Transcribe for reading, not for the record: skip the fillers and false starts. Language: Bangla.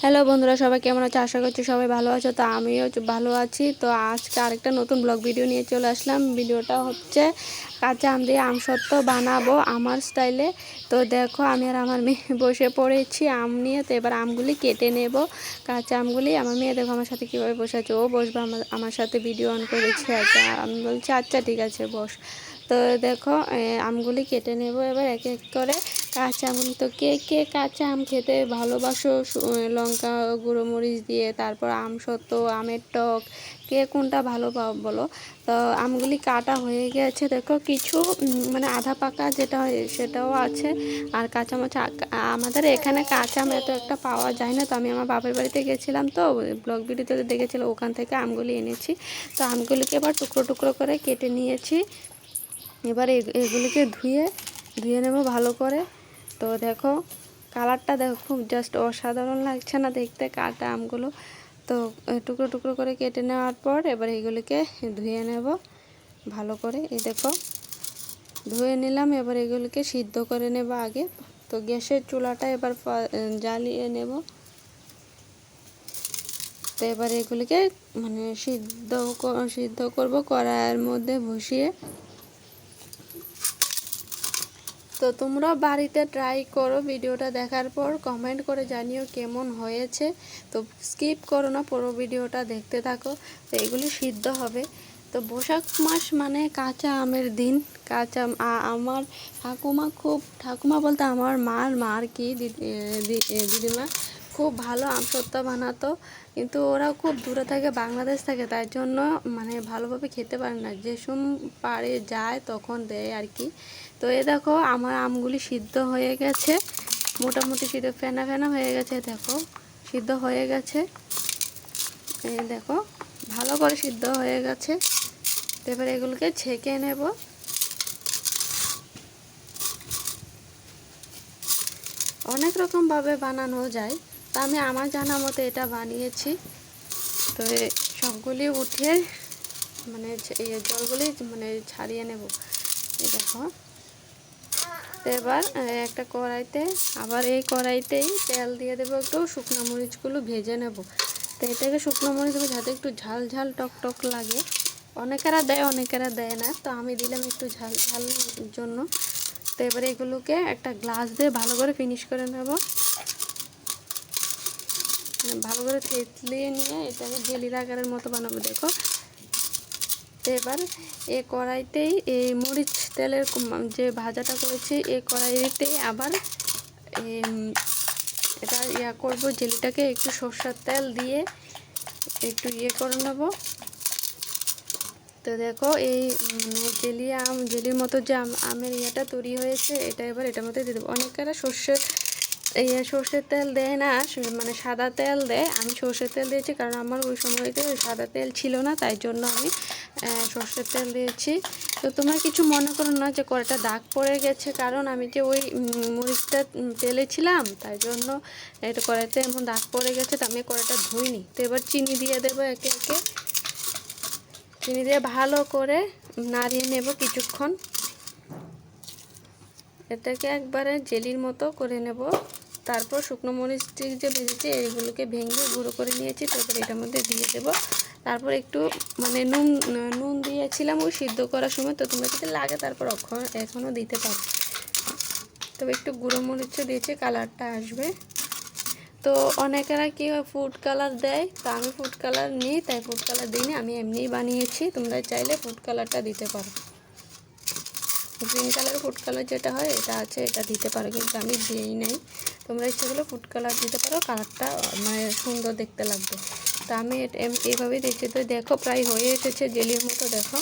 হ্যালো বন্ধুরা, সবাই কেমন আছো? আশা করছি সবাই ভালো আছো। তো আমিও ভালো আছি। তো আজকে আরেকটা নতুন ব্লগ ভিডিও নিয়ে চলে আসলাম। ভিডিওটা হচ্ছে কাঁচা আম দিয়ে আমসত্ত্ব বানাবো আমার স্টাইলে। তো দেখো, আমি আর আমার মেয়ে বসে পড়েছি আম নিয়ে। তো এবার আমগুলি কেটে নেব, কাঁচা আমগুলি। আমার মেয়ে দেখো আমার সাথে কীভাবে বসে আছে, ও বসবে আমার সাথে, ভিডিও অন করেছি। আচ্ছা, আমি বলছি আচ্ছা ঠিক আছে বস। তো দেখো আমগুলি কেটে নেব এবার এক এক করে। কাঁচা আম, তো কে কে কাঁচা আম খেতে ভালোবাসো লঙ্কা গুঁড়ো মরিচ দিয়ে, তারপর আমসত্ত্ব, আমের টক, কে কোনটা ভালো পাও বলো। তো আমগুলি কাটা হয়ে গেছে দেখো, কিছু মানে আধা পাকা যেটা হয় সেটাও আছে, আর কাঁচা মাছ। আমাদের এখানে কাঁচা আম এত একটা পাওয়া যায় না। তো আমি আমার বাপের বাড়িতে গেছিলাম, তো ব্লগ ভিডিওতে দেখেছিলাম, ওখান থেকে আমগুলি এনেছি। তো আমগুলিকে এবার টুকরো টুকরো করে কেটে নিয়েছি। এবার এগুলিকে ধুয়ে নেব ভালো করে। তো দেখো কালারটা দেখো, খুব জাস্ট অসাধারণ লাগছে না দেখতে কাটা আমগুলো। তো টুকরো টুকরো করে কেটে নেওয়ার পর এবার এগুলিকে ধুয়ে নেব ভালো করে। এই দেখো ধুয়ে নিলাম। এবার এগুলিকে সিদ্ধ করে নেব আগে। তো গ্যাসের চুলাটা এবার জ্বালিয়ে নেব। তো এবার এগুলিকে মানে সিদ্ধ করব কড়াইয়ের মধ্যে বসিয়ে। তো তোমরা বাড়িতে ট্রাই করো, ভিডিওটা দেখার পর কমেন্ট করে জানিও কেমন হয়েছে। তো স্কিপ করো না, পুরো ভিডিওটা দেখতে থাকো। তো এগুলি সিদ্ধ হবে। তো বৈশাখ মাস মানে কাঁচা আমের দিন। কাঁচা আমার ঠাকুমা বলতে আমার মার কি দিদিমা খুব ভালো আমসত্ত্ব বানাতো, কিন্তু ওরা খুব দূরে থাকে, বাংলাদেশ থাকে, তাই জন্য মানে ভালোভাবে খেতে পারে না, যে পারে যায় তখন দেয় আর কি। তো এ দেখো আমার আমগুলি সিদ্ধ হয়ে গেছে, মোটামুটি সিদ্ধ ফেনা ফেনা হয়ে গেছে। দেখো সিদ্ধ হয়ে গেছে, এই দেখো ভালো করে সিদ্ধ হয়ে গেছে। এবার এগুলোকে ছেঁকে নেব। অনেক রকমভাবে বানানো যায়, তা আমি আমার জানা মতো এটা বানিয়েছি। তো সবগুলি উঠিয়ে মানে জলগুলি মানে ছাড়িয়ে নেব। এই দেখো, তো এবার একটা কড়াইতে, আবার এই কড়াইতেই তেল দিয়ে দেবো, একটু শুকনো মরিচগুলো ভেজে নেব। তো এটাকে শুকনো মরিচ দেবো যাতে একটু ঝাল ঝাল টক টক লাগে। অনেকেরা দেয় অনেকেরা দেয় না, তো আমি দিলাম একটু ঝাল ঝাল জন্য। তো এবারে এগুলোকে একটা গ্লাস দিয়ে ভালো করে ফিনিশ করে নেব, ভালো করে থেতলিয়ে নিয়ে এটাকে জেলির আকারের মতো বানাবো। দেখো, তো এবার এই কড়াইতেই এই মরিচ তেলের যে ভাজাটা করেছি, এই কড়াইতেই আবার এটা করবো, জেলিটাকে একটু সরষের তেল দিয়ে একটু করে নেব। তো দেখো এই জেলির মতো যে আমের তৈরি হয়েছে, এটা এবার এটার মধ্যে দিয়ে দেবো। অনেকেরা সর্ষের তেল দেয় না, মানে সাদা তেল দেয়। আমি সর্ষের তেল দিয়েছি, কারণ আমার ওই সময়তে সাদা তেল ছিল না, তাই জন্য আমি সর্ষের তেল দিয়েছি। তো তোমরা কিছু মনে করো না যে কড়াইটা দাগ পড়ে গেছে, কারণ আমি যে ওই মরিচটা তেলে ছিলাম, তাই জন্য এটা কড়াইতে এমন দাগ পড়ে গেছে। তো আমি কড়াইটা ধুইনি। তো এবার চিনি দিয়ে দেবো একে একে। চিনি দিয়ে ভালো করে নাড়িয়ে নেব কিছুক্ষণ। এটাকে একবারে জেলির মতো করে নেব। তারপর শুকনো মরিচ যে ভেজেছি এইগুলোকে ভেঙে গুঁড়ো করে নিয়েছি, তারপর এটার মধ্যে দিয়ে দেব। তারপর একটু মানে নুন দিয়েছিলাম ওই সিদ্ধ করার সময়, তো তোমরা যদি লাগে তারপর এখনও দিতে পারো। তবে একটু গুঁড়ো মরিচও দিয়েছি, কালারটা আসবে। তো অনেকেরা কি ফুড কালার দেয়, তো আমি ফুড কালার নিই, তাই ফুড কালার দিইনি, আমি এমনিই বানিয়েছি। তোমরা চাইলে ফুড কালারটা দিতে পারো, গ্রিন কালার ফুড কালার যেটা হয় এটা আছে, এটা দিতে পারো, কিন্তু আমি দিই নাই। তোমরা ইচ্ছে করলে ফুড কালার দিতে পারো, কালারটা মানে সুন্দর দেখতে লাগবে। তো আমি এইভাবেই দিচ্ছি। তো দেখো প্রায় হয়ে এসেছে জেলির মতো, দেখো